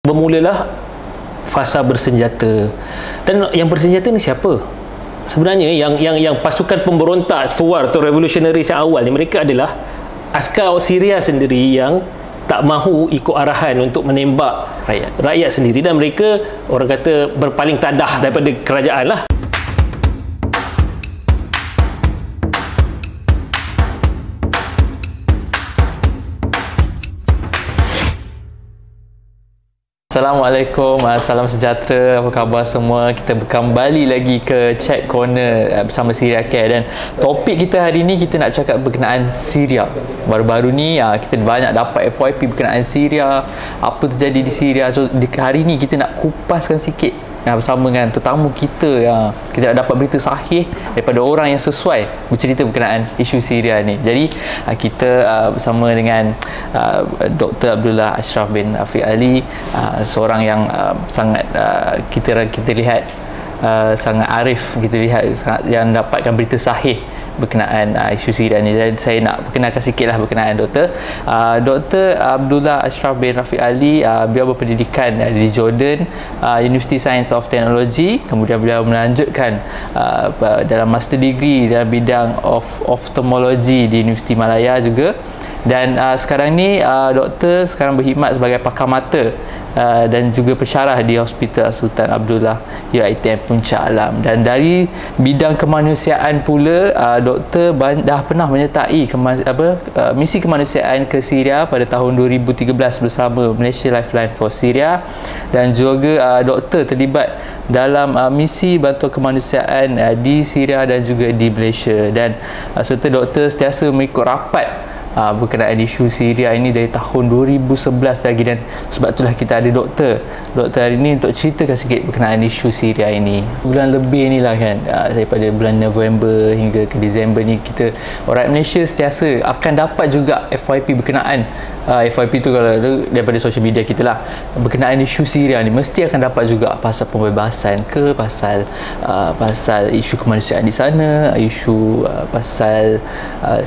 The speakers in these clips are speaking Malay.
Bermulalah fasa bersenjata. Dan yang bersenjata ni siapa? Sebenarnya yang pasukan pemberontak Thawar atau revolutionary yang awal ni, mereka adalah askar Syria sendiri yang tak mahu ikut arahan untuk menembak rakyat sendiri, dan mereka orang kata berpaling tadah daripada kerajaan lah. Assalamualaikum, salam sejahtera, apa khabar semua? Kita kembali lagi ke Chat Corner bersama Syria Care, dan topik kita hari ni kita nak cakap berkenaan Syria. Baru-baru ni kita banyak dapat FYP berkenaan Syria, apa terjadi di Syria. So hari ni kita nak kupaskan sikit bersama dengan tetamu kita yang kita nak dapat berita sahih daripada orang yang sesuai bercerita berkenaan isu Syria ni. Jadi kita bersama dengan Dr. Abdullah Ashraf bin Rafiq Ali, seorang yang sangat kita lihat sangat arif, kita lihat sangat yang dapatkan berita sahih berkenaan isu Syria ni. Jadi saya nak perkenalkan sikitlah berkenaan Dr. Abdullah Ashraf bin Rafiq Ali. Beliau berpendidikan di Jordan University Science of Technology, kemudian beliau melanjutkan dalam master degree dalam bidang ophthalmology di Universiti Malaya juga, dan sekarang ni doktor sekarang berkhidmat sebagai pakar mata dan juga pensyarah di Hospital Sultan Abdullah UiTM Puncak Alam. Dan dari bidang kemanusiaan pula, doktor dah pernah menyertai misi kemanusiaan ke Syria pada tahun 2013 bersama Malaysia Lifeline for Syria, dan juga doktor terlibat dalam misi bantuan kemanusiaan di Syria dan juga di Malaysia, dan serta doktor sentiasa mengikut rapat berkenaan isu Syria ini dari tahun 2011 lagi. Dan sebab itulah kita ada doktor hari ini untuk ceritakan sikit berkenaan isu Syria ini. Bulan lebih ni lah kan, daripada bulan November hingga ke Disember ni, kita orang Malaysia sentiasa akan dapat juga FYP berkenaan FYP tu kalau daripada social media kita lah, berkenaan isu Syria ni mesti akan dapat juga pasal pembebasan ke, pasal isu kemanusiaan di sana, isu pasal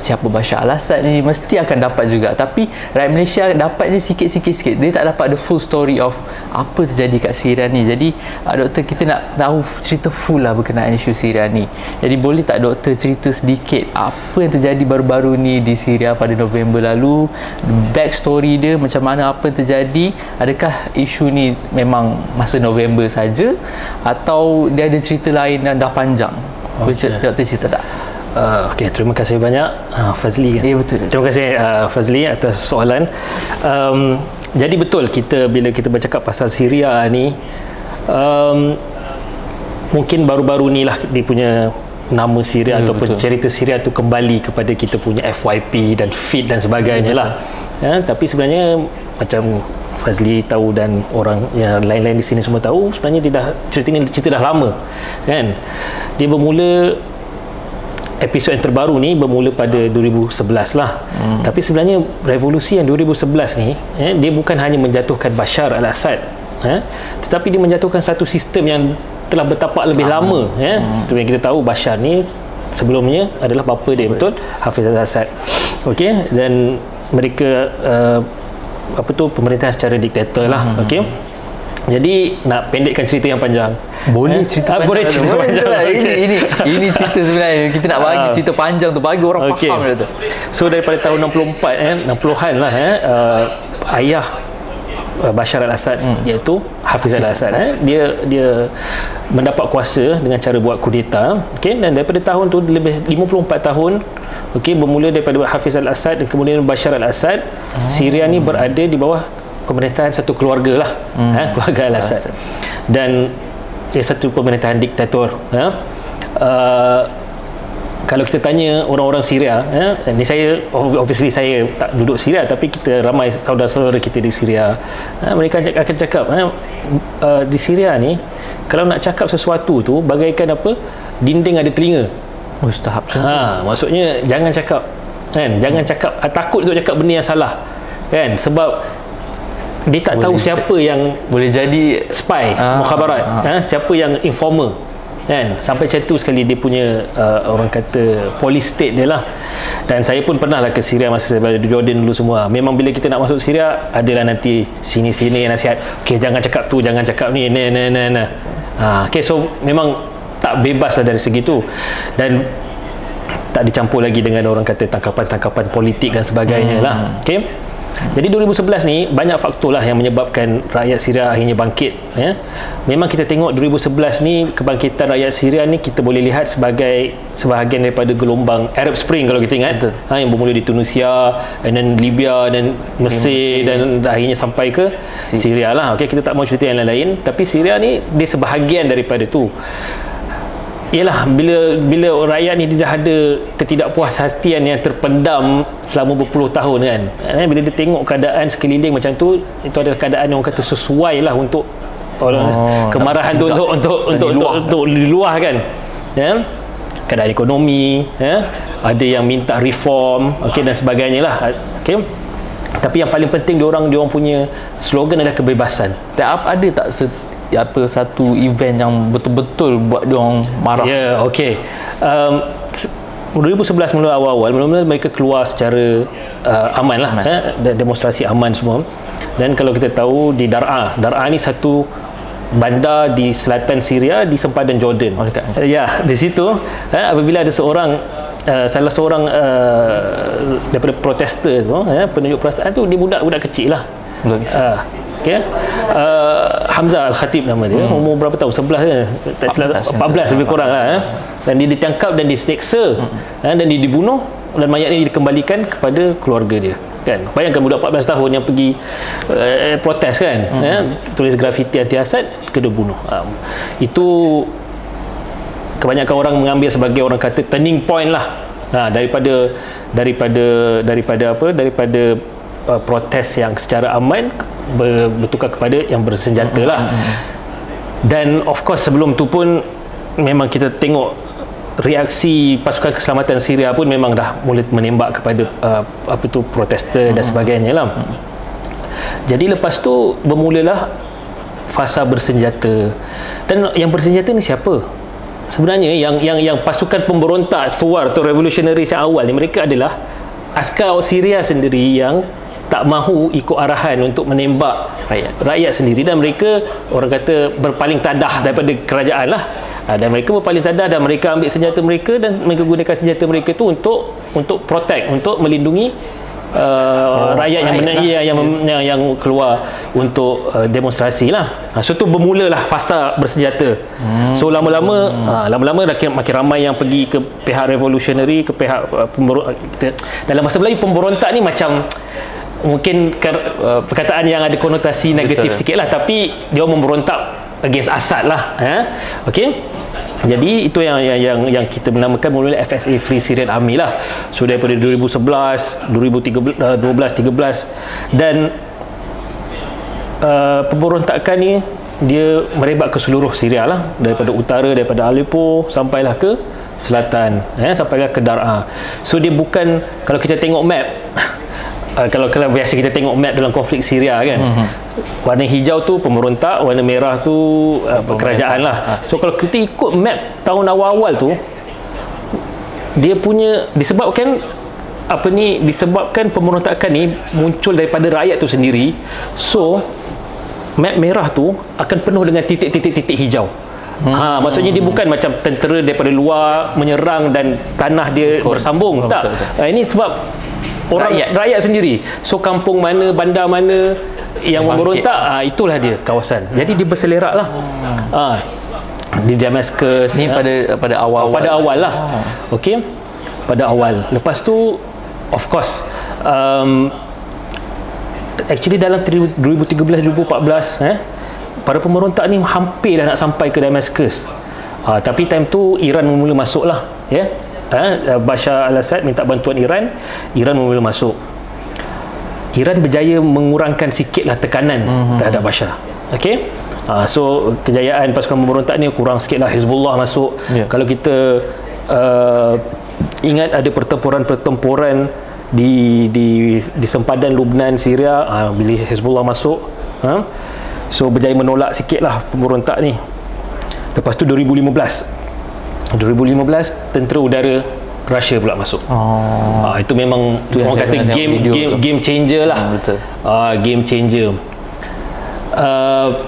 siapa Bashar al-Assad ni, mesti akan dapat juga. Tapi rakyat Malaysia dapat je sikit-sikit, dia tak dapat the full story of apa terjadi kat Syria ni. Jadi doktor, kita nak tahu cerita full lah berkenaan isu Syria ni. Jadi boleh tak doktor cerita sedikit apa yang terjadi baru-baru ni di Syria pada November lalu, backstory dia macam mana, apa yang terjadi, adakah isu ni memang masa November saja atau dia ada cerita lain yang dah panjang? Doktor cerita tak? Okey, terima kasih banyak Fazli. Ya, betul. Terima kasih Fazli atas soalan. Jadi betul, bila kita bercakap pasal Syria ni, mungkin baru-baru ni lah dia punya nama Syria ataupun cerita Syria tu kembali kepada kita punya FYP dan feed dan sebagainya lah. Tapi sebenarnya macam Fazli tahu dan orang yang lain-lain di sini semua tahu, sebenarnya cerita dah lama kan. Dia bermula, episod yang terbaru ni bermula pada 2011 lah. Tapi sebenarnya revolusi yang 2011 ni, dia bukan hanya menjatuhkan Bashar al-Assad, tetapi dia menjatuhkan satu sistem yang telah bertapak lebih lama. Seperti yang kita tahu, Bashar ni sebelumnya adalah bapa dia, betul, Hafiz al-Assad. Okey, dan mereka pemerintahan secara diktator lah. Okey. Jadi nak pendekkan cerita yang panjang. Boleh cerita panjang. Boleh cerita panjang. Ini cerita sebenarnya kita nak bagi cerita panjang tu bagi orang faham tu. So daripada tahun 64 60-an lah, ayah Bashar al-Assad iaitu Hafiz al-Assad, dia mendapat kuasa dengan cara buat kudeta. Okey, dan daripada tahun tu lebih 54 tahun, okey, bermula daripada Hafiz al-Assad dan kemudian Bashar al-Assad, Syria ni berada di bawah pemerintahan satu keluarga lah, keluarga al-Assad, dan satu pemerintahan diktator. Kalau kita tanya orang-orang Syria, ni saya obviously saya tak duduk Syria, tapi kita ramai saudara-saudara kita di Syria, mereka akan cakap di Syria ni kalau nak cakap sesuatu tu bagaikan apa, dinding ada telinga. Mustahab. Maksudnya jangan cakap kan, jangan cakap, takut untuk cakap benda yang salah kan, sebab dia tak tahu siapa yang boleh jadi spy, mukhabarat, siapa yang informer kan, sampai macam tu sekali dia punya orang kata police state dia lah. Dan saya pun pernah lah ke Syria masa saya berada di Jordan dulu semua. Memang bila kita nak masuk Syria, adalah nanti sini-sini nasihat, okey jangan cakap tu, jangan cakap ni, okey, so memang tak bebas lah dari segi tu, dan tak dicampur lagi dengan orang kata tangkapan-tangkapan politik dan sebagainya lah. Okey. Jadi 2011 ni banyak faktor lah yang menyebabkan rakyat Syria akhirnya bangkit, ya. Memang kita tengok 2011 ni kebangkitan rakyat Syria ni kita boleh lihat sebagai sebahagian daripada gelombang Arab Spring kalau kita ingat, yang bermula di Tunisia, dan Libya dan Mesir, dan akhirnya sampai ke Syria lah. Okey, kita tak mau cerita yang lain-lain, tapi Syria ni dia sebahagian daripada tu. Ialah bila rakyat ni dia dah ada ketidakpuashatian yang terpendam selama berpuluh tahun kan, bila dia tengok keadaan sekeliling macam tu, itu adalah keadaan yang orang kata sesuai lah untuk kemarahan tu untuk diluahkan, ya. Keadaan ekonomi, ya, ada yang minta reform, okey, dan sebagainya lah, okey. Tapi yang paling penting diorang punya slogan adalah kebebasan. Dan ada tak satu event yang betul-betul buat dia orang marah? Ya, okey. 2011 mula mereka keluar secara aman lah, demonstrasi aman semua. Dan kalau kita tahu di Dar'a ni satu bandar di selatan Syria di sempadan Jordan. Ya, di situ apabila ada salah seorang daripada protester tu, penunjuk perasaan tu, dia budak kecil lah. Okay. Hamzah Al-Khatib nama dia, umur berapa tahun? 11 ke? 14 lebih kurang lah. Dan dia ditangkap dan diseksa, dan dia dibunuh, dan mayat ini dikembalikan kepada keluarga dia, kan. Bayangkan budak 14 tahun yang pergi protes kan, tulis grafiti anti Asad, kena bunuh. Itu kebanyakan orang mengambil sebagai orang kata turning point lah, daripada protes yang secara aman bertukar kepada yang bersenjata lah. Dan of course sebelum tu pun memang kita tengok reaksi pasukan keselamatan Syria pun memang dah mula menembak kepada protester dan sebagainya lah. Jadi lepas tu bermulalah fasa bersenjata. Dan yang bersenjata ni siapa? Sebenarnya yang pasukan pemberontak Thawar atau revolutionaries yang awal ni, mereka adalah askar Syria sendiri yang tak mahu ikut arahan untuk menembak rakyat sendiri, dan mereka orang kata berpaling tadah daripada kerajaan lah, dan mereka berpaling tadah dan mereka ambil senjata mereka dan mereka gunakan senjata mereka tu untuk protect, untuk melindungi rakyat yang keluar untuk demonstrasi lah. So tu bermulalah fasa bersenjata. So lama-lama makin ramai yang pergi ke pihak revolutionary, ke pihak dalam bahasa Melayu pemberontak ni macam mungkin perkataan yang ada konotasi negatif sikit lah, tapi dia memberontak against Assad lah, okey. Jadi itu yang kita menamakan mula FSA, Free Syrian Army lah. So daripada 2011, 2012, 13, dan pemberontakan ni dia merebak ke seluruh Syria lah, daripada utara, daripada Aleppo sampailah ke selatan, sampailah ke Dar'a. So dia bukan, kalau kita tengok map, kalau biasa kita tengok map dalam konflik Syria kan, warna hijau tu pemberontak, warna merah tu kerajaan lah. So kalau kita ikut map tahun awal-awal tu, dia punya disebabkan pemberontakan ni muncul daripada rakyat tu sendiri. So map merah tu akan penuh dengan titik-titik hijau. Maksudnya dia bukan macam tentera daripada luar menyerang dan tanah dia bersambung, tak. Ini sebab rakyat sendiri. So kampung mana, bandar mana yang memberontak, itulah dia kawasan. Jadi dia berselerak lah. Di Damascus ni pada awal lah. Okey, pada awal. Lepas tu of course actually dalam 2013-2014 para pemberontak ni hampir dah nak sampai ke Damascus. Tapi time tu Iran mula masuk lah, ya. Bashar al-Assad minta bantuan Iran mula masuk. Iran berjaya mengurangkan sikitlah tekanan terhadap Bashar. Okey. So kejayaan pasukan pemberontak ni kurang sikitlah. Hezbollah masuk. Kalau kita ingat ada pertempuran di sempadan Lubnan, Syria, bila Hezbollah masuk, so berjaya menolak sikitlah pemberontak ni. Lepas tu 2015 tentera udara Russia pula masuk. Itu memang orang kata game changer lah. Betul. Game changer.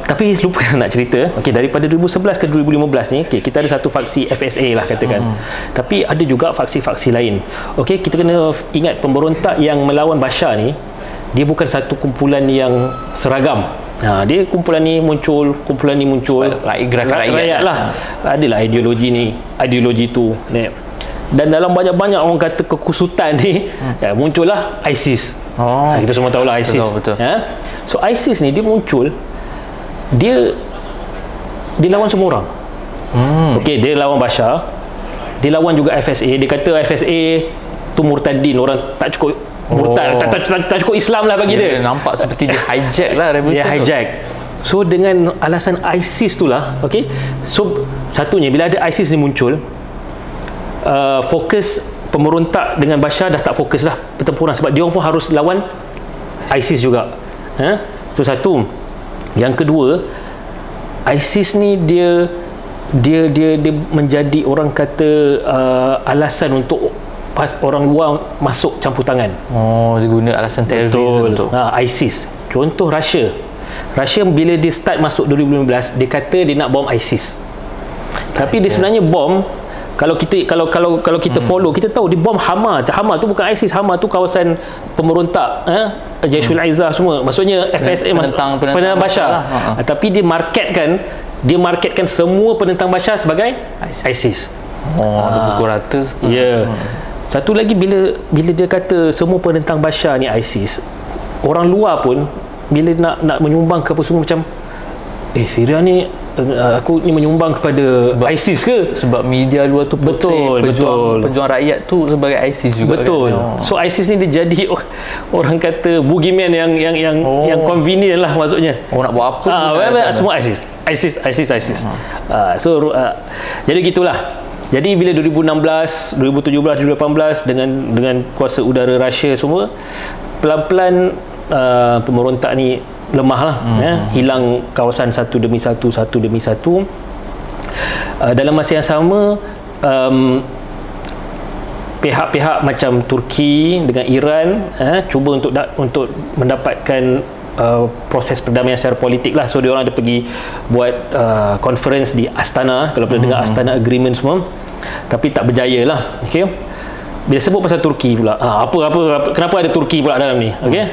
Tapi lupa nak cerita. Okey, daripada 2011 ke 2015 ni, okey, kita ada satu faksi FSA lah katakan. Tapi ada juga faksi-faksi lain. Okey, kita kena ingat pemberontak yang melawan Bashar ni, dia bukan satu kumpulan yang seragam. Dia kumpulan ni muncul, gerakan rakyat lah. Adalah ideologi ni, ideologi tu. Dan dalam banyak-banyak orang kata kekusutan ni, muncullah ISIS. Kita semua tahulah ISIS. Betul. So ISIS ni dia muncul, dia lawan semua orang. Okey, dia lawan Bashar, dia lawan juga FSA. Dia kata FSA tu murtadin, orang tak cukup murtad, tak cukup Islam lah bagi dia. Nampak seperti dia hijack lah revolution. Dia hijack. So dengan alasan ISIS tu lah, okey. So satunya bila ada ISIS ni muncul, fokus pemberontak dengan Bashar dah tak fokus lah pertempuran, sebab dia pun harus lawan ISIS juga. Itu satu. Yang kedua, ISIS ni dia menjadi orang kata alasan untuk orang luar masuk campur tangan. Dia guna alasan terorisme tu. ISIS. Contoh Russia bila dia start masuk 2015, dia kata dia nak bom ISIS. Tapi dia sebenarnya bom, kalau kita follow, kita tahu dia bom Hama. Hama tu bukan ISIS, Hama tu kawasan pemberontak, Jaishul Izzah semua. Maksudnya FSA, penentang Bashar lah. Tapi dia marketkan semua penentang Bashar sebagai ISIS. Dia pukul rata. Satu lagi, bila dia kata semua penentang Bashar ni ISIS, orang luar pun bila nak menyumbang ke apa semua macam Syria ni aku ni menyumbang kepada ISIS ke? Sebab media luar tu portray pejuang rakyat tu sebagai ISIS juga. Betul. Kan? So ISIS ni dia jadi orang kata boogeyman yang convenient lah maksudnya. Nak buat apa? Semua ISIS. Jadi gitulah. Jadi bila 2016, 2017, 2018 dengan kuasa udara Russia semua, pelan-pelan pemberontak ni lemah lah. Hilang kawasan satu demi satu. Dalam masa yang sama, pihak-pihak macam Turki dengan Iran cuba untuk mendapatkan proses perdamaian secara politik lah. So diorang ada pergi buat conference di Astana, kalau pernah dengar Astana Agreement semua, tapi tak berjaya lah. Okay? Bila sebut pasal Turki pula, kenapa ada Turki pula dalam ni? Okay,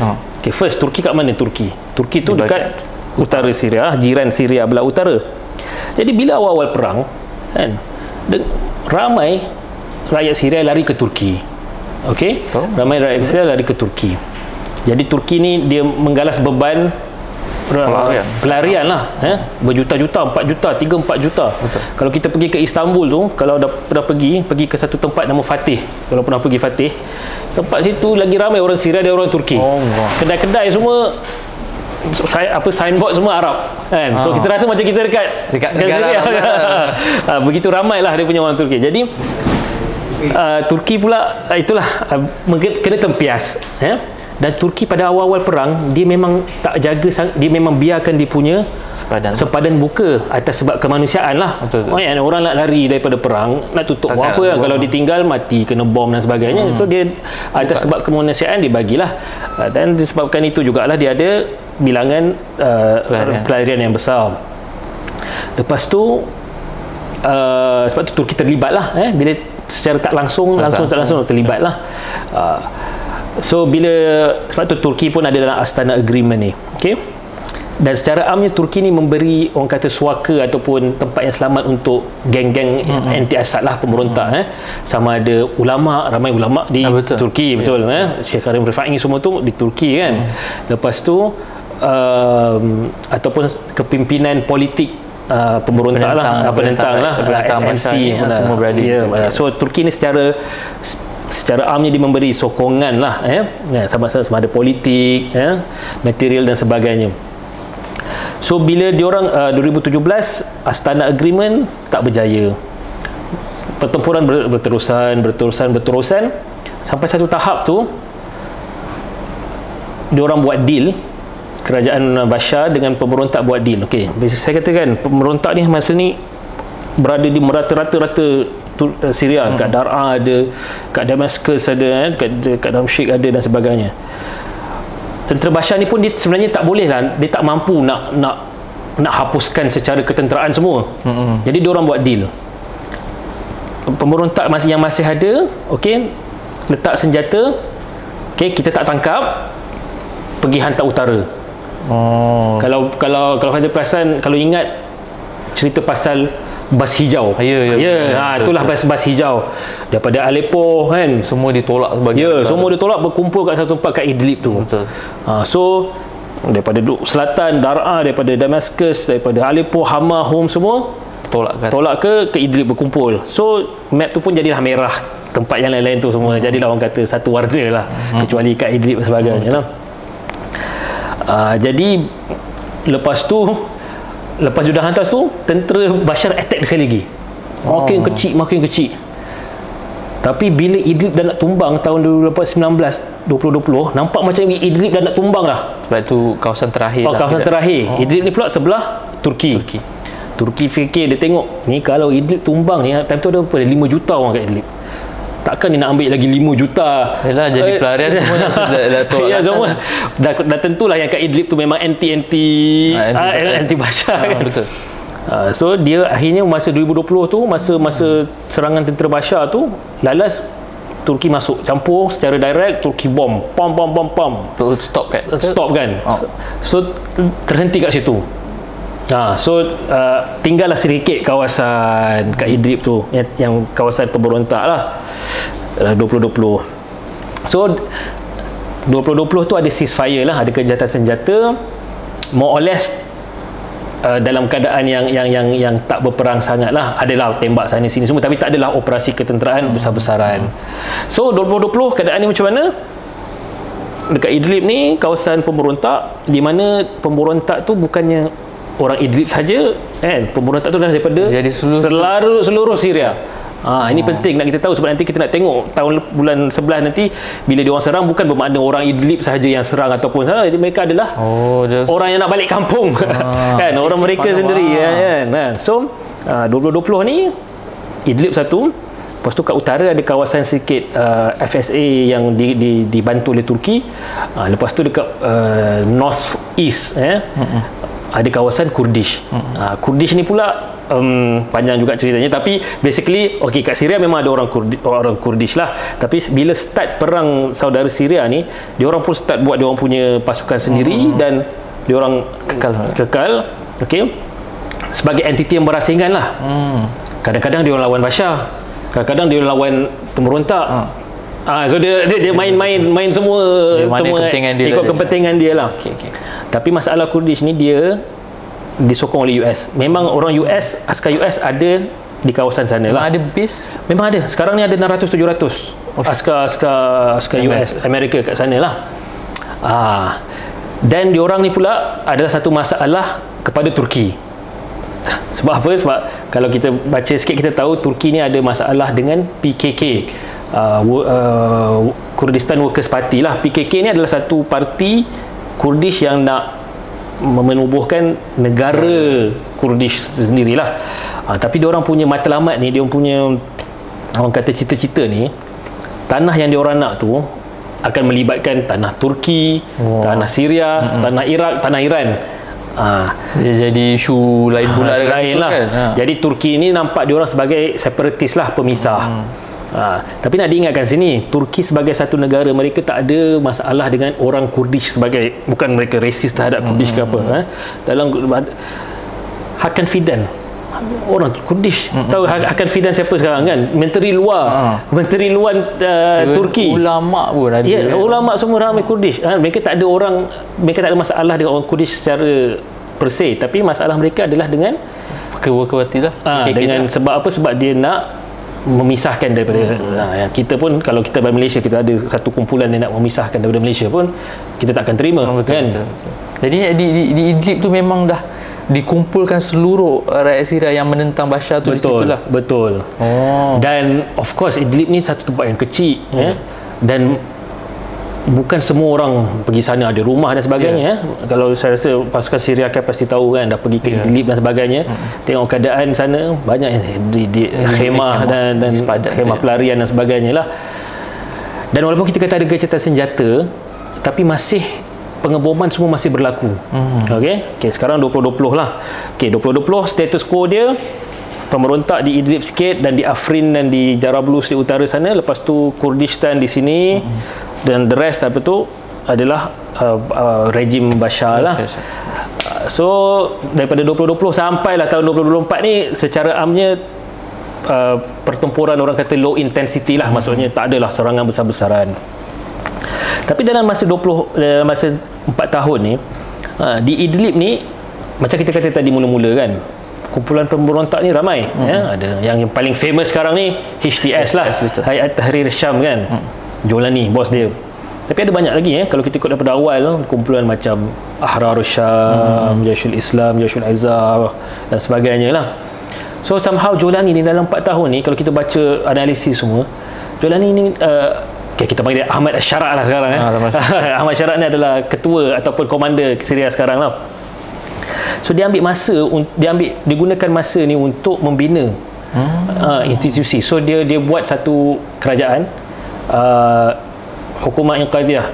first, Turki kat mana Turki? Turki tu dekat utara Syria, jiran Syria belah utara. Jadi bila awal-awal perang kan, ramai rakyat Syria lari ke Turki. Okey, ramai rakyat Syria lari ke Turki. Jadi Turki ni dia menggalas beban pelarian lah, berjuta-juta, 4 juta, 3-4 juta. Betul. Kalau kita pergi ke Istanbul tu, kalau dah pernah pergi ke satu tempat nama Fatih, kalau pernah pergi Fatih, tempat situ lagi ramai orang Syria dan orang Turki. Kedai-kedai semua signboard semua Arab kan. Kalau kita rasa macam kita dekat negara Arab. Begitu ramai lah dia punya orang Turki. Jadi Turki pula itulah kena tempias. Dan Turki pada awal-awal perang dia memang tak jaga, dia memang biarkan dia punya sempadan buka atas sebab kemanusiaan lah. Orang nak lari daripada perang, nak tutup apa kan? Kalau ditinggal mati, kena bom dan sebagainya. So dia atas sebab kemanusiaan dia bagilah. Dan disebabkan itu jugalah dia ada bilangan pelarian yang besar. Lepas tu sebab tu Turki terlibat lah, bila secara tak langsung terlibat lah. So sebab tu Turki pun ada dalam Astana Agreement ni. Okay? Dan secara amnya Turki ni memberi orang kata suaka ataupun tempat yang selamat untuk geng-geng anti Assad lah, pemberontak. Sama ada ramai ulama di Turki, betul. Syekh Karim Rifai semua tu di Turki kan. Lepas tu ataupun kepimpinan politik pemberontak penentang lah, SNC semua berada. So Turki ni secara amnya dia memberi sokongan lah, sama ada politik, material dan sebagainya. So bila diorang 2017 Astana Agreement tak berjaya, pertempuran berterusan sampai satu tahap tu diorang buat deal, kerajaan Bashar dengan pemberontak buat deal. Okey, saya katakan pemberontak ni masa ni berada di merata-rata Syria. Kat Dar'a ada, kat Damascus ada, kat Damsyik ada dan sebagainya. Tentera Bashar ni pun dia sebenarnya tak boleh lah, dia tak mampu nak hapuskan secara ketenteraan semua. Jadi dia orang buat deal. Pemberontak yang masih ada, okey, letak senjata, okey, kita tak tangkap, pergi hantar utara. Kalau Fadil perasan, kalau ingat cerita pasal bas hijau. Itulah bas hijau daripada Aleppo kan, semua ditolak sebagai semua ditolak, berkumpul kat satu tempat kat Idlib tu. So daripada selatan Dar'a, daripada Damascus, daripada Aleppo, Hama, Hom semua tolak ke Idlib berkumpul. So map tu pun jadilah merah, tempat yang lain-lain tu semua jadilah orang kata satu warna lah, kecuali kat Idlib dan sebagainya lah. Jadi lepas Jordan hantar tu, tentera Bashar attack sekali lagi. Makin kecil. Tapi bila Idlib dah nak tumbang tahun 2019, nampak macam Idlib dah nak tumbang lah. Sebab tu kawasan terakhir kawasan terakhir. Idlib ni pula sebelah Turki fikir, dia tengok ni kalau Idlib tumbang ni, time tu ada 5 juta orang kat Idlib. Takkan dia nak ambil lagi 5 juta. Yalah, jadi pelarian semua dah tolak. Ya, semua dah tentulah yang kat Idlib tu memang anti Bashar kan. Betul. So dia akhirnya masa 2020 tu, masa serangan tentera Bashar tu, lalas Turki masuk campur secara direct, Turki bom stop kan. So terhenti kat situ. So tinggallah sedikit kawasan kat Idlib tu yang kawasan pemberontak lah 2020. So 2020 tu ada ceasefire lah, ada gencatan senjata, more or less dalam keadaan yang tak berperang sangat lah. Adalah tembak sana sini semua, tapi tak adalah operasi ketenteraan besar-besaran. So 2020 keadaan ni macam mana? Dekat Idlib ni kawasan pemberontak, di mana pemberontak tu bukannya orang Idlib saja kan, pemberontak tu dah daripada jadi seluruh Syria. Ini penting nak kita tahu, sebab nanti kita nak tengok bulan 11 nanti bila dia orang serang, bukan bermakna orang Idlib sahaja yang serang ataupun mereka adalah orang yang nak balik kampung kan, orang mereka sendiri kan. So 2020 ni Idlib satu, lepas tu kat utara ada kawasan sikit FSA yang dibantu oleh Turki. Lepas tu dekat north east ada kawasan Kurdish. Kurdish ni pula panjang juga ceritanya, tapi basically kat Syria memang ada orang Kurdish lah, tapi bila start perang saudara Syria ni, dia orang pun start buat dia orang punya pasukan sendiri dan dia orang kekal sebagai entiti yang berasingan lah. Kadang-kadang dia orang lawan Bashar, kadang-kadang dia orang lawan pemberontak. So dia main semua ikut kepentingan dia lah. Tapi masalah Kurdish ni dia disokong oleh US. Memang orang US, askar US ada di kawasan sana lah. Ada base? Memang ada. Sekarang ni ada 600-700 askar US, Amerika kat sana lah. Dan diorang ni pula adalah satu masalah kepada Turki. Sebab apa? Sebab kalau kita baca sikit, kita tahu Turki ni ada masalah dengan PKK, Kurdistan Workers Party lah. PKK ni adalah satu parti Kurdish yang nak menubuhkan negara Kurdish sendirilah. Tapi dia orang punya matlamat ni, dia orang punya, orang kata cita-cita ni, tanah yang dia orang nak tu akan melibatkan tanah Turki, tanah Syria, tanah Iraq, tanah Iran. Dia jadi isu lain pula lain lah kan? Jadi Turki ni nampak dia orang sebagai separatist lah, pemisah. Tapi nak diingatkan sini, Turki sebagai satu negara, mereka tak ada masalah dengan orang Kurdish sebagai, bukan mereka resis terhadap Kurdish ke apa. Dalam Hakan Fidan, orang Kurdish. Tahu Hakan Fidan siapa sekarang kan? Menteri luar Turki. Ulama pun ada. Ulama semua ramai Kurdish. Mereka tak ada masalah dengan orang Kurdish secara per se, tapi masalah mereka adalah dengan Worker lah. Dengan sebab apa? Sebab dia nak memisahkan daripada kita pun, kalau kita dari Malaysia, kita ada satu kumpulan yang nak memisahkan daripada Malaysia pun, kita tak akan terima. Betul. Jadi di Idlib tu memang dah dikumpulkan seluruh rakyat Syria yang menentang Bashar tu. Di situlah. bukan semua orang pergi sana, ada rumah dan sebagainya. Kalau saya rasa pasukan Syria kan pasti tahu kan, dah pergi ke Idlib dan sebagainya. Tengok keadaan sana, banyak di khemah dan khemah pelarian dan sebagainya lah. Dan walaupun kita kata ada gencatan senjata, tapi masih pengeboman semua masih berlaku. Okey, sekarang 2020 lah. 2020 status quo dia pemberontak di Idlib sikit, dan di Afrin dan di Jarablus di utara sana. Lepas tu Kurdistan di sini, dan the rest apa tu adalah rejim Bashar lah. So daripada 2020 sampailah tahun 2024 ni, secara amnya pertempuran orang kata low intensity lah, maksudnya tak adalah serangan besar-besaran. Tapi dalam masa 4 tahun ni, di Idlib ni, macam kita kata tadi mula-mula kan, kumpulan pemberontak ni ramai. Ada yang paling famous sekarang ni HTS lah, Hayat Tahrir Syam kan, Jolani bos dia. Tapi ada banyak lagi kalau kita ikut daripada awal, kumpulan macam Ahrar Syam, Jaisul Islam, Jaisul Aizah dan sebagainya lah. So somehow Jolani ni dalam 4 tahun ni, kalau kita baca analisis semua, Jolani ni kita panggil dia Ahmad Syara lah sekarang. Ahmad Syara ni adalah ketua ataupun komander Syria sekarang lah. So dia gunakan masa ni untuk membina institusi. So dia buat satu kerajaan, hukumat yang qadiyah,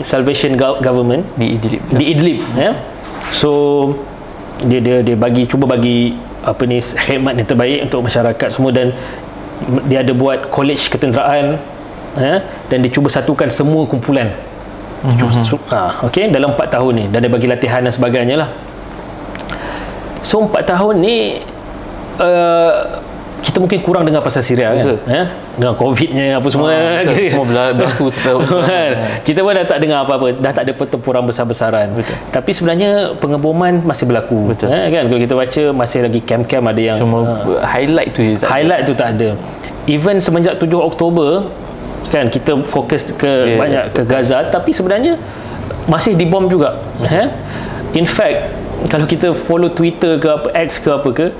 Salvation Government di Idlib. So dia cuba bagi khidmat yang terbaik untuk masyarakat semua, dan dia ada buat college ketenteraan, dan dia cuba satukan semua kumpulan. Dalam 4 tahun ni, dan dia bagi latihan dan sebagainya lah. So 4 tahun ni kita mungkin kurang dengar pasal Syria kan, dengan COVID-nya apa semua, semua berlaku. Kita pun dah tak dengar apa-apa, dah tak ada pertempuran besar-besaran. Tapi sebenarnya pengeboman masih berlaku. Kan, kalau kita baca masih lagi camp-camp ada yang highlight tu tak ada. Even semenjak 7 Oktober kan, kita fokus banyak ke Gaza, tapi sebenarnya masih dibom juga. In fact, kalau kita follow Twitter ke apa, X ke apa ke,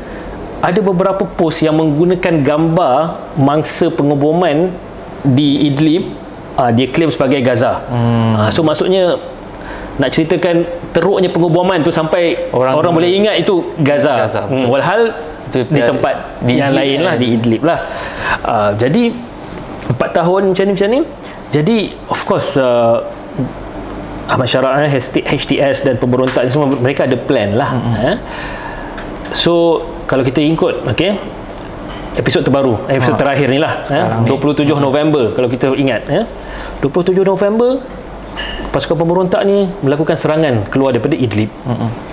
ada beberapa post yang menggunakan gambar mangsa pengeboman di Idlib, dia claim sebagai Gaza. So maksudnya nak ceritakan teruknya pengeboman tu sampai orang boleh ingat itu Gaza. Walhal di tempat yang lain lah, di Idlib lah. Jadi 4 tahun macam ni. Jadi of course Ahmad Syara, HTS dan pemberontak ni semua, mereka ada plan lah. So kalau kita ikut episod terbaru, episod terakhir ni lah, 27 November kalau kita ingat, 27 November pasukan pemberontak ni melakukan serangan keluar daripada Idlib.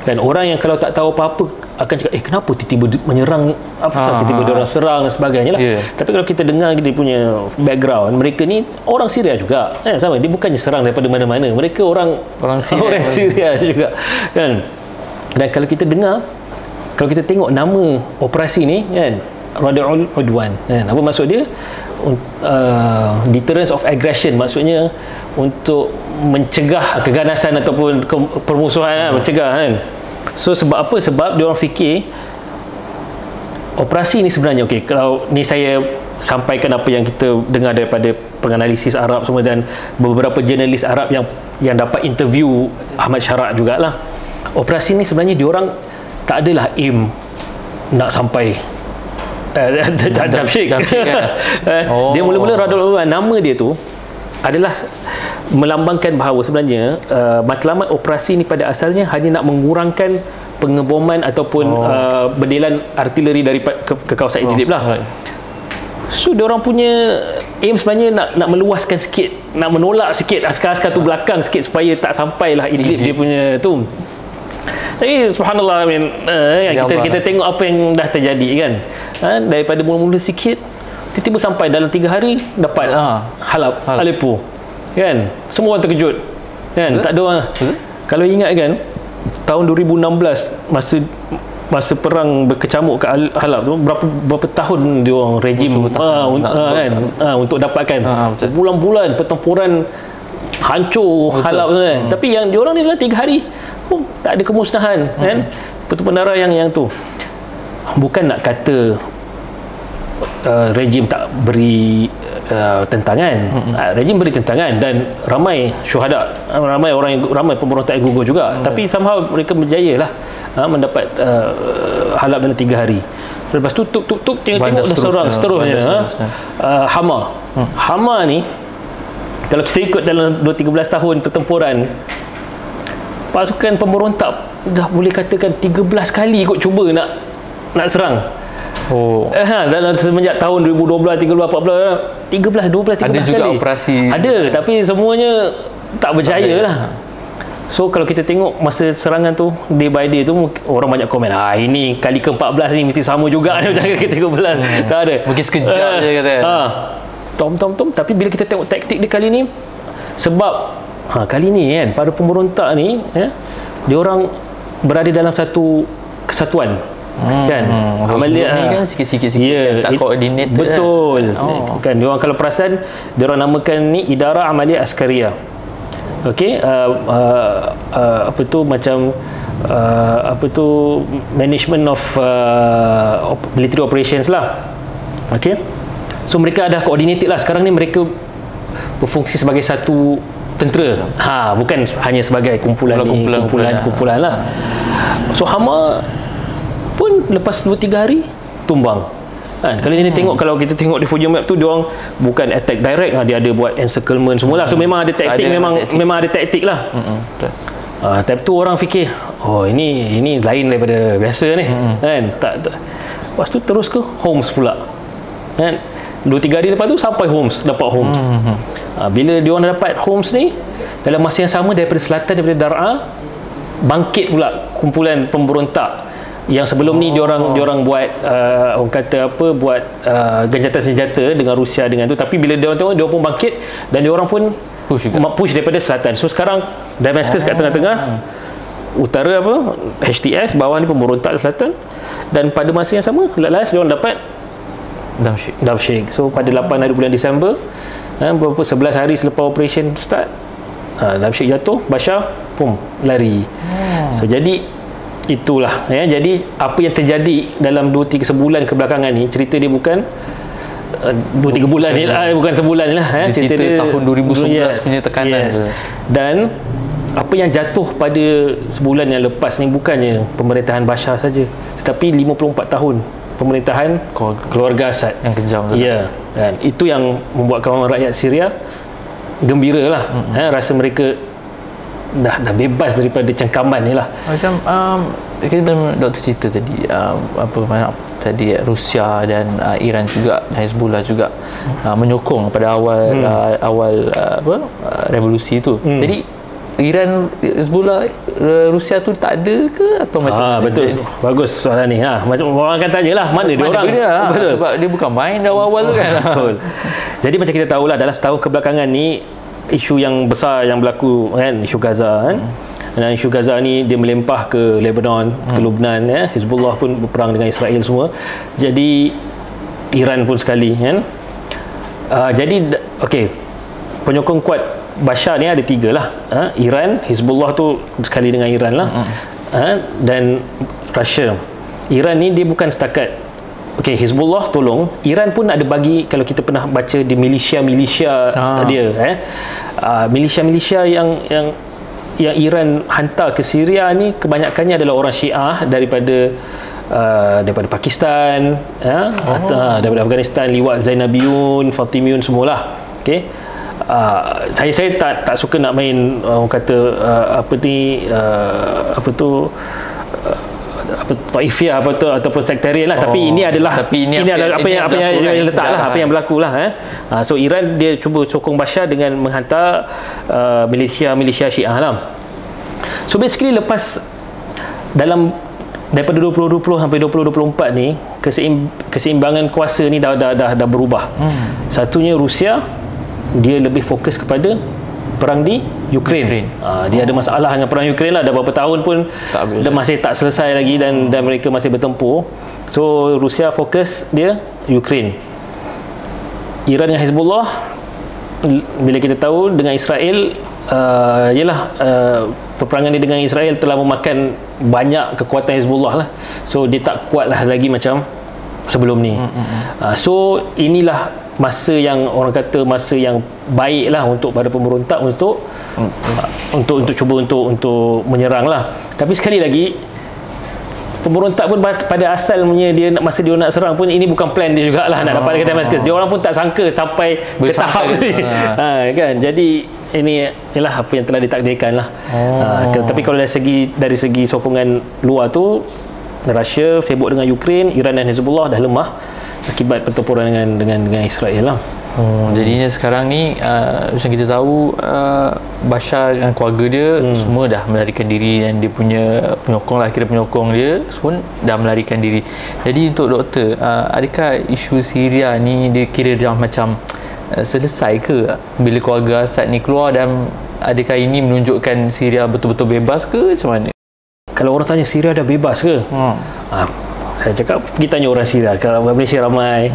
Dan orang yang kalau tak tahu apa-apa akan cakap, kenapa tiba-tiba menyerang, tiba-tiba dia orang serang dan sebagainya lah. Tapi kalau kita dengar dia punya background, mereka ni orang Syria juga, sama, dia bukannya serang daripada mana-mana, mereka orang Syria juga kan. Dan kalau kita dengar, kalau kita tengok nama operasi ni kan, Rad'ul Udwan kan, apa maksud dia? Deterrence of aggression, maksudnya untuk mencegah keganasan ataupun permusuhan, mencegah kan. So sebab apa? Sebab dia orang fikir operasi ni sebenarnya, kalau ni saya sampaikan apa yang kita dengar daripada penganalisis Arab semua dan beberapa jurnalis Arab yang dapat interview Ahmad Syara jugalah. Operasi ni sebenarnya dia orang tak adalah aim nak sampai Damsyik. Dia mula-mula Radul Udwan, nama dia tu adalah melambangkan bahawa sebenarnya matlamat operasi ni pada asalnya hanya nak mengurangkan pengeboman ataupun berdelan artileri dari ke kawasan Idlib lah. So dia orang punya aim sebenarnya nak meluaskan sikit, nak menolak sikit askar-askar tu belakang sikit supaya tak sampailah Idlib dia punya tu. Tapi subhanallah, kita tengok apa yang dah terjadi kan. Daripada mula-mula sikit, tiba-tiba sampai dalam 3 hari dapat Halab, Aleppo kan. Semua orang terkejut kan. Tak ada orang. Kalau ingat kan, tahun 2016 masa perang berkecamuk ke Halab tu, berapa tahun dia orang rejim untuk dapatkan bulan-bulan pertempuran hancur Halab tu kan. Tapi yang dia orang ni dalam 3 hari tak ada kemusnahan kan. Pertumpahan darah yang tu. Bukan nak kata rejim tak beri tentangan. Rejim beri tentangan dan ramai syuhada, ramai pemberontak yang gugur juga. Tapi somehow mereka berjaya lah mendapat halap dalam 3 hari. Lepas tu tuk tengok dah seterusnya. Hama. Hama ni kalau kita ikut dalam 13 tahun pertempuran, pasukan pemberontak dah boleh katakan 13 kali ikut cuba nak serang. Dalam semenjak tahun 2012, 13, 13 ada juga kali. Operasi ada, tapi semuanya tak berjaya lah. So kalau kita tengok masa serangan tu, day by day tu, orang banyak komen, ini kali ke-14 ni mesti sama juga ni macam kali ke-13. Tak ada, mungkin sekejap je kata. Tom. Tapi bila kita tengok taktik dia kali ni, sebab kali ni kan para pemberontak ni dia orang berada dalam satu kesatuan. Kan Amaliyah ni kan sikit-sikit tak koordinate. Betul kan, dia orang kalau perasan dia orang namakan ni Idara Amaliyah Askariyah. Okey, apa tu macam management of military operations lah. Okey, so mereka ada coordinated lah. Sekarang ni mereka berfungsi sebagai satu tentera, bukan hanya sebagai kumpulan lah. So Hama pun lepas 2-3 hari tumbang. Kalau ini tengok, kalau kita tengok di punya map tu, dia orang bukan attack direct, dia ada buat encirclement semualah. So memang ada taktik, memang ada taktik lah. Tapi tu orang fikir, ini lain daripada biasa ni. Kan tak. Lepas tu terus ke Homs pula. Kan 2-3 hari lepas tu sampai dapat Homs. Bila dia orang dapat Homs ni, dalam masa yang sama daripada selatan, daripada Dar'a, bangkit pula kumpulan pemberontak yang sebelum ni diorang buat orang kata buat gencatan senjata dengan Rusia dengan tu. Tapi bila dia orang tengok, dia pun bangkit dan dia orang pun push daripada selatan. So sekarang Damascus kat tengah-tengah, utara HTS, bawah ni pemberontak selatan, dan pada masa yang sama last dia orang dapat Damsyik. So pada 8 hari bulan Disember, berapa 11 hari selepas operation start, Damsyik jatuh, Bashar lari. So jadi itulah jadi apa yang terjadi dalam 2-3 sebulan kebelakangan ni, cerita dia bukan 2-3 bulan ni lah, bukan sebulan ni lah, cerita dia tahun 2011 punya tekanan. Dan apa yang jatuh pada sebulan yang lepas ni bukannya pemerintahan Bashar saja, tetapi 54 tahun pemerintahan keluarga Assad yang kejam. Dan itu yang membuatkan rakyat Syria gembira lah. Rasa mereka dah bebas daripada cengkaman ni lah. Macam doktor cerita tadi, tadi Rusia dan Iran juga, Hezbollah juga menyokong pada awal revolusi itu. Jadi Iran, Hezbollah, Rusia tu tak ada ke atau macam betul. Bagus soalan ni. Macam orang akan tanyalah, mana dia orang? Betul. Sebab dia bukan main dah awal-awal tu kan. Betul. Jadi macam kita tahulah, dalam setahun kebelakangan ni isu yang besar yang berlaku kan, isu Gaza kan. Dan isu Gaza ni dia melempah ke Lebanon, ke Lebanon Hezbollah pun berperang dengan Israel semua. Jadi Iran pun sekali kan. Jadi penyokong kuat Bashar ni ada 3 lah. Iran, Hezbollah tu sekali dengan Iran lah. Dan Russia. Iran ni dia bukan setakat Hezbollah tolong, Iran pun ada bagi, kalau kita pernah baca di milisia dia milisia yang Iran hantar ke Syria ni kebanyakannya adalah orang Syiah daripada Pakistan, daripada Afghanistan, liwat Zainabiyun, Fatimiyun semualah. Saya tak suka nak main orang kata Taifiyah ataupun sektarian lah, tapi ini adalah apa yang letak lah, apa yang berlaku lah. So Iran dia cuba sokong Bashar dengan menghantar milisia Syiah lah. So basically lepas daripada 2020 sampai 2024 ni, keseimbangan kuasa ni dah berubah. Satunya Rusia, dia lebih fokus kepada perang di Ukraine. Dia ada masalah dengan perang Ukraine lah, dah berapa tahun pun masih tak selesai lagi, dan mereka masih bertempur. So Rusia fokus dia Ukraine. Iran dengan Hezbollah, bila kita tahu dengan Israel, peperangan ni dengan Israel telah memakan banyak kekuatan Hezbollah lah. So dia tak kuat lah lagi macam sebelum ni. So inilah masa yang orang kata masa yang baik lah untuk pada pemberontak untuk cuba untuk menyerang lah. Tapi sekali lagi, pemberontak pun pada asalnya dia masa dia nak serang pun ini bukan plan dia jugalah nak dapat dekat Damascus. Dia orang pun tak sangka sampai ke tahap ni. Kan? Jadi ini ialah apa yang telah ditakdirkan lah. Tapi kalau dari segi sokongan luar tu, Rusia sibuk dengan Ukraine, Iran dan Hezbollah dah lemah akibat pertempuran dengan Israel lah. Jadinya sekarang ni macam kita tahu Bashar dan keluarga dia semua dah melarikan diri, dan dia punya penyokong lah, kira penyokong dia pun dah melarikan diri. Jadi untuk doktor, adakah isu Syria ni dia kira dah macam selesai ke bila keluarga Assad ni keluar, dan adakah ini menunjukkan Syria betul-betul bebas ke macam mana? Kalau orang tanya Syria dah bebas ke? Saya cakap pergi tanya orang Syria. Kalau Malaysia ramai,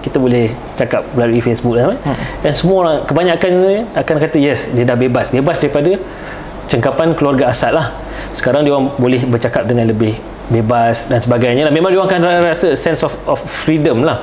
kita boleh cakap melalui Facebook dan semua orang kebanyakan akan kata yes, dia dah bebas daripada cengkapan keluarga Assad lah. Sekarang dia orang boleh bercakap dengan lebih bebas dan sebagainya lah. Memang dia orang akan rasa sense of freedom lah.